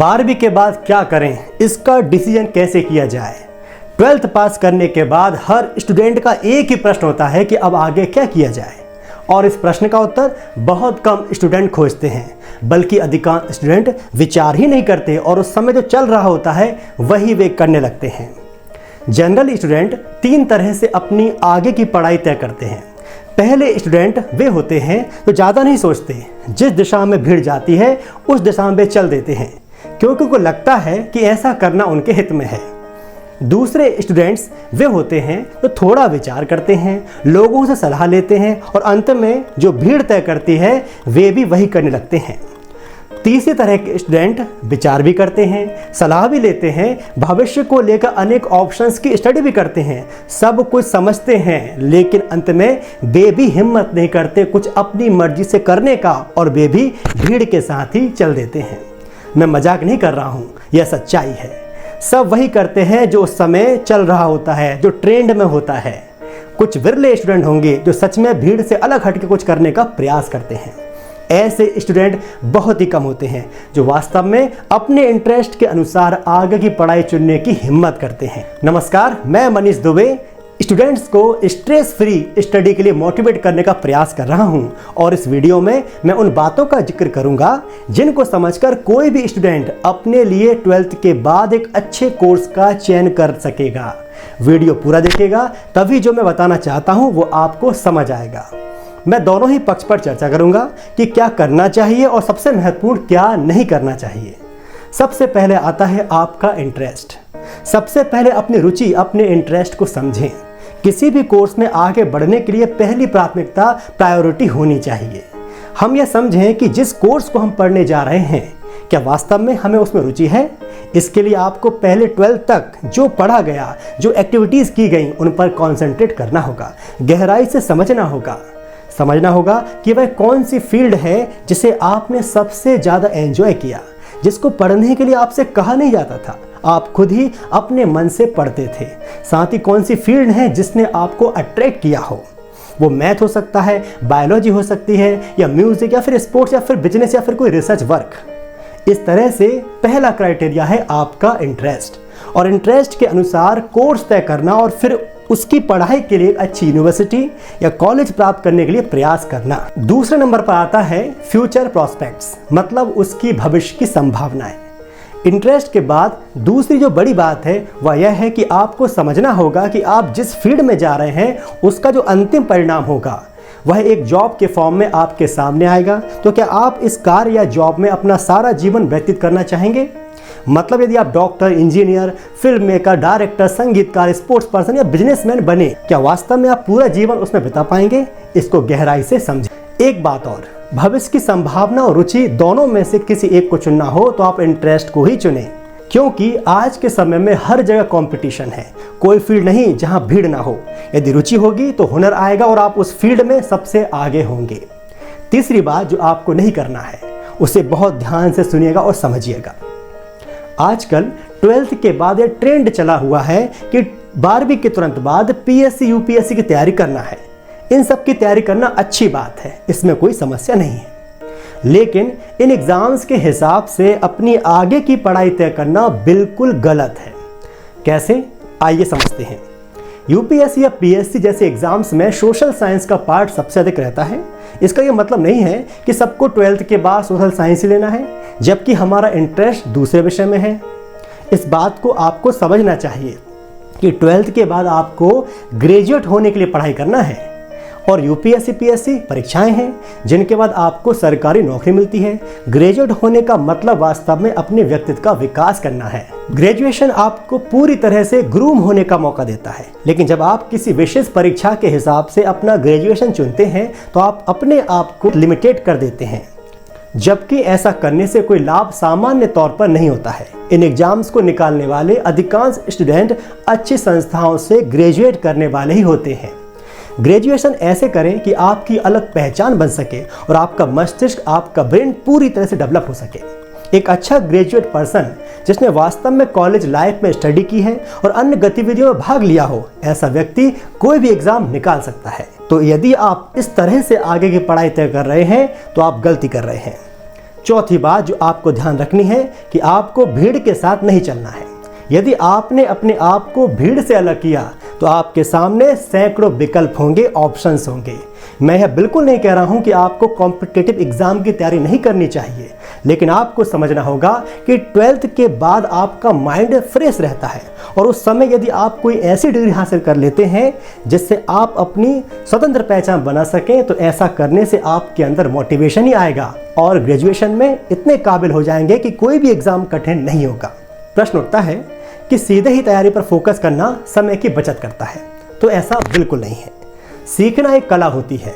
12वीं के बाद क्या करें, इसका डिसीजन कैसे किया जाए। 12th पास करने के बाद हर स्टूडेंट का एक ही प्रश्न होता है कि अब आगे क्या किया जाए, और इस प्रश्न का उत्तर बहुत कम स्टूडेंट खोजते हैं, बल्कि अधिकांश स्टूडेंट विचार ही नहीं करते और उस समय जो चल रहा होता है वही वे करने लगते हैं। जनरल स्टूडेंट 3 तरह से अपनी आगे की पढ़ाई तय करते हैं। पहले स्टूडेंट वे होते हैं जो ज़्यादा नहीं सोचते, जिस दिशा में भीड़ जाती है उस दिशा में वे चल देते हैं, क्योंकि उनको लगता है कि ऐसा करना उनके हित में है। दूसरे स्टूडेंट्स वे होते हैं जो थोड़ा विचार करते हैं, लोगों से सलाह लेते हैं और अंत में जो भीड़ तय करती है वे भी वही करने लगते हैं। तीसरी तरह के स्टूडेंट विचार भी करते हैं, सलाह भी लेते हैं, भविष्य को लेकर अनेक ऑप्शंस की स्टडी भी करते हैं, सब कुछ समझते हैं, लेकिन अंत में वे भी हिम्मत नहीं करते कुछ अपनी मर्जी से करने का और वे भी भीड़ के साथ ही चल देते हैं। मैं मजाक नहीं कर रहा हूँ, यह सच्चाई है। सब वही करते हैं जो उस समय चल रहा होता है, जो ट्रेंड में होता है। कुछ विरले स्टूडेंट होंगे जो सच में भीड़ से अलग हटके कुछ करने का प्रयास करते हैं। ऐसे स्टूडेंट बहुत ही कम होते हैं जो वास्तव में अपने इंटरेस्ट के अनुसार आगे की पढ़ाई चुनने की हिम्मत करते हैं। नमस्कार, मैं मनीष दुबे स्टूडेंट्स को स्ट्रेस फ्री स्टडी के लिए मोटिवेट करने का प्रयास कर रहा हूं, और इस वीडियो में मैं उन बातों का जिक्र करूंगा जिनको समझकर कोई भी स्टूडेंट अपने लिए 12th के बाद एक अच्छे कोर्स का चयन कर सकेगा। वीडियो पूरा देखेगा तभी जो मैं बताना चाहता हूं वो आपको समझ आएगा। मैं दोनों ही पक्ष पर चर्चा करूंगा कि क्या करना चाहिए और सबसे महत्वपूर्ण क्या नहीं करना चाहिए। सबसे पहले आता है आपका इंटरेस्ट। सबसे पहले अपनी रुचि, अपने इंटरेस्ट को समझें। किसी भी कोर्स में आगे बढ़ने के लिए पहली प्राथमिकता प्रायोरिटी होनी चाहिए। हम यह समझें कि जिस कोर्स को हम पढ़ने जा रहे हैं क्या वास्तव में हमें उसमें रुचि है। इसके लिए आपको पहले 12th तक जो पढ़ा गया, जो एक्टिविटीज़ की गई, उन पर कॉन्सेंट्रेट करना होगा, गहराई से समझना होगा कि वह कौन सी फील्ड है जिसे आपने सबसे ज़्यादा एंजॉय किया, जिसको पढ़ने के लिए आपसे कहा नहीं जाता था, आप खुद ही अपने मन से पढ़ते थे। साथ ही कौन सी फील्ड है जिसने आपको अट्रैक्ट किया हो। वो मैथ हो सकता है, बायोलॉजी हो सकती है, या म्यूजिक, या फिर स्पोर्ट्स, या फिर बिजनेस, या फिर कोई रिसर्च वर्क। इस तरह से पहला क्राइटेरिया है आपका इंटरेस्ट, और इंटरेस्ट के अनुसार कोर्स तय करना और फिर उसकी पढ़ाई के लिए अच्छी यूनिवर्सिटी या कॉलेज प्राप्त करने के लिए प्रयास करना। दूसरे नंबर पर आता है फ्यूचर प्रॉस्पेक्ट्स, मतलब उसकी भविष्य की संभावनाएं। इंटरेस्ट के बाद दूसरी जो बड़ी बात है वह यह है कि आपको समझना होगा कि आप जिस फील्ड में जा रहे हैं उसका जो अंतिम परिणाम होगा वह एक जॉब के फॉर्म में आपके सामने आएगा। तो क्या आप इस कार्य या जॉब में अपना सारा जीवन व्यतीत करना चाहेंगे? मतलब यदि आप doctor, engineer, film maker, director, संगीतकार, स्पोर्ट्स पर्सन या बिजनेसमैन बने, क्या वास्तव में आप पूरा जीवन उसमें बिता पाएंगे? इसको गहराई से समझें। एक बात और, भविष्य की संभावना और रुचि दोनों में से किसी एक को चुनना हो तो आप इंटरेस्ट को ही चुनें, क्योंकि आज के समय में हर जगह कंपटीशन है। कोई फील्ड नहीं जहां भीड़ ना हो। यदि रुचि होगी तो हुनर आएगा और आप उस फील्ड में सबसे आगे होंगे। तीसरी बात जो आपको नहीं करना है उसे बहुत ध्यान से सुनिएगा और समझिएगा। आजकल 12th के बाद यह ट्रेंड चला हुआ है कि 12वीं के तुरंत बाद पीएससी, यूपीएससी की तैयारी करना है। इन सब की तैयारी करना अच्छी बात है, इसमें कोई समस्या नहीं है, लेकिन इन एग्जाम्स के हिसाब से अपनी आगे की पढ़ाई तय करना बिल्कुल गलत है। कैसे, आइए समझते हैं। यूपीएससी या पीएससी जैसे एग्जाम्स में सोशल साइंस का पार्ट सबसे अधिक रहता है। इसका यह मतलब नहीं है कि सबको 12th के बाद सोशल साइंस ही लेना है, जबकि हमारा इंटरेस्ट दूसरे विषय में है। इस बात को आपको समझना चाहिए कि 12th के बाद आपको ग्रेजुएट होने के लिए पढ़ाई करना है, और यूपीएससी, पीएससी परीक्षाएं हैं जिनके बाद आपको सरकारी नौकरी मिलती है। ग्रेजुएट होने का मतलब वास्तव में अपने व्यक्तित्व का विकास करना है। ग्रेजुएशन आपको पूरी तरह से ग्रूम होने का मौका देता है, लेकिन जब आप किसी विशेष परीक्षा के हिसाब से अपना ग्रेजुएशन चुनते हैं तो आप अपने आप को लिमिटेड कर देते हैं, जबकि ऐसा करने से कोई लाभ सामान्य तौर पर नहीं होता है। इन एग्जाम्स को निकालने वाले अधिकांश स्टूडेंट अच्छी संस्थाओं से ग्रेजुएट करने वाले ही होते हैं। ग्रेजुएशन ऐसे करें कि आपकी अलग पहचान बन सके और आपका मस्तिष्क, आपका ब्रेन पूरी तरह से डेवलप हो सके। एक अच्छा ग्रेजुएट पर्सन जिसने वास्तव में कॉलेज लाइफ में स्टडी की है और अन्य गतिविधियों में भाग लिया हो, ऐसा व्यक्ति कोई भी एग्जाम निकाल सकता है। तो यदि आप इस तरह से आगे की पढ़ाई तय कर रहे हैं तो आप गलती कर रहे हैं। चौथी बात जो आपको ध्यान रखनी है कि आपको भीड़ के साथ नहीं चलना है। यदि आपने अपने आप को भीड़ से अलग किया तो आपके सामने सैकड़ों विकल्प होंगे, ऑप्शंस होंगे। मैं यह बिल्कुल नहीं कह रहा हूं कि आपको कॉम्पिटिटिव एग्जाम की तैयारी नहीं करनी चाहिए, लेकिन आपको समझना होगा कि 12th के बाद आपका माइंड फ्रेश रहता है और उस समय यदि आप कोई ऐसी डिग्री हासिल कर लेते हैं जिससे आप अपनी स्वतंत्र पहचान बना सकें, तो ऐसा करने से आपके अंदर मोटिवेशन ही आएगा और ग्रेजुएशन में इतने काबिल हो जाएंगे कि कोई भी एग्जाम कठिन नहीं होगा। प्रश्न उठता है कि सीधे ही तैयारी पर फोकस करना समय की बचत करता है, तो ऐसा बिल्कुल नहीं है। सीखना एक कला होती है।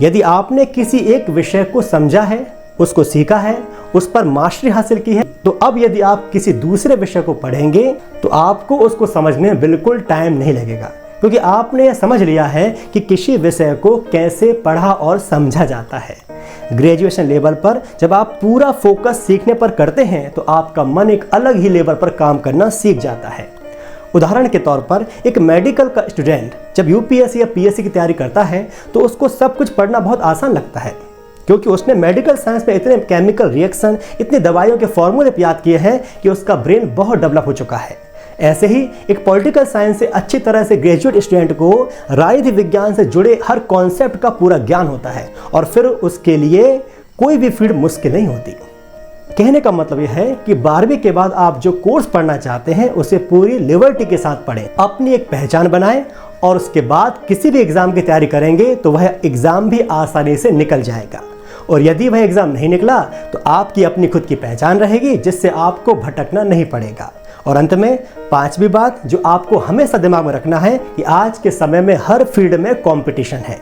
यदि आपने किसी एक विषय को समझा है, उसको सीखा है, उस पर मास्टरी हासिल की है, तो अब यदि आप किसी दूसरे विषय को पढ़ेंगे तो आपको उसको समझने में बिल्कुल टाइम नहीं लगेगा, क्योंकि आपने समझ लिया है कि किसी विषय को कैसे पढ़ा और समझा जाता है। ग्रेजुएशन लेवल पर जब आप पूरा फोकस सीखने पर करते हैं तो आपका मन एक अलग ही लेवल पर काम करना सीख जाता है। उदाहरण के तौर पर एक मेडिकल का स्टूडेंट जब यूपीएससी या पीएससी की तैयारी करता है तो उसको सब कुछ पढ़ना बहुत आसान लगता है, क्योंकि उसने मेडिकल साइंस में इतने केमिकल रिएक्शन, इतनी दवाइयों के फॉर्मूले याद किए हैं कि उसका ब्रेन बहुत डेवलप हो चुका है। ऐसे ही एक पॉलिटिकल साइंस से अच्छी तरह से ग्रेजुएट स्टूडेंट को राजनीति विज्ञान से जुड़े हर कॉन्सेप्ट का पूरा ज्ञान होता है और फिर उसके लिए कोई भी फील्ड मुश्किल नहीं होती। कहने का मतलब यह है कि 12वीं के बाद आप जो कोर्स पढ़ना चाहते हैं उसे पूरी लिबर्टी के साथ पढ़ें, अपनी एक पहचान बनाएं और उसके बाद किसी भी एग्जाम की तैयारी करेंगे तो वह एग्जाम भी आसानी से निकल जाएगा। और यदि वह एग्जाम नहीं निकला तो आपकी अपनी खुद की पहचान रहेगी जिससे आपको भटकना नहीं पड़ेगा। और अंत में 5वीं बात जो आपको हमेशा दिमाग में रखना है कि आज के समय में हर फील्ड में कंपटीशन है,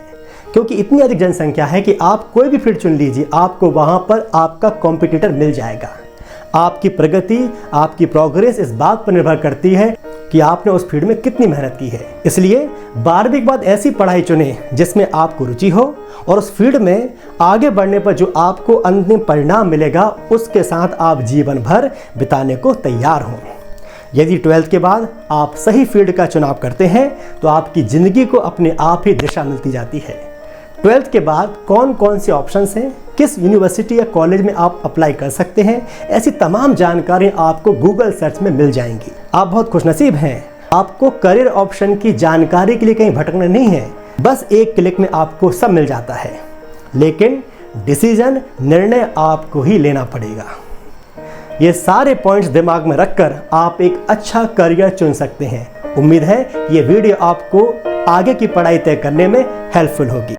क्योंकि इतनी अधिक जनसंख्या है कि आप कोई भी फील्ड चुन लीजिए, आपको वहां पर आपका कॉम्पिटिटर मिल जाएगा। आपकी प्रगति, आपकी प्रोग्रेस इस बात पर निर्भर करती है कि आपने उस फील्ड में कितनी मेहनत की है। इसलिए 12वीं के बाद ऐसी पढ़ाई चुनें जिसमें आपको रुचि हो और उस फील्ड में आगे बढ़ने पर जो आपको अंतिम परिणाम मिलेगा उसके साथ आप जीवन भर बिताने को तैयार हों। यदि 12th के बाद आप सही फील्ड का चुनाव करते हैं तो आपकी ज़िंदगी को अपने आप ही दिशा मिलती जाती है। 12th के बाद कौन कौन से ऑप्शंस हैं, किस यूनिवर्सिटी या कॉलेज में आप अप्लाई कर सकते हैं, ऐसी तमाम जानकारी आपको गूगल सर्च में मिल जाएंगी। आप बहुत खुशनसीब हैं, आपको करियर ऑप्शन की जानकारी के लिए कहीं भटकना नहीं है, बस एक क्लिक में आपको सब मिल जाता है। लेकिन डिसीजन, निर्णय आपको ही लेना पड़ेगा। ये सारे पॉइंट्स दिमाग में रखकर आप एक अच्छा करियर चुन सकते हैं। उम्मीद है ये वीडियो आपको आगे की पढ़ाई तय करने में हेल्पफुल होगी।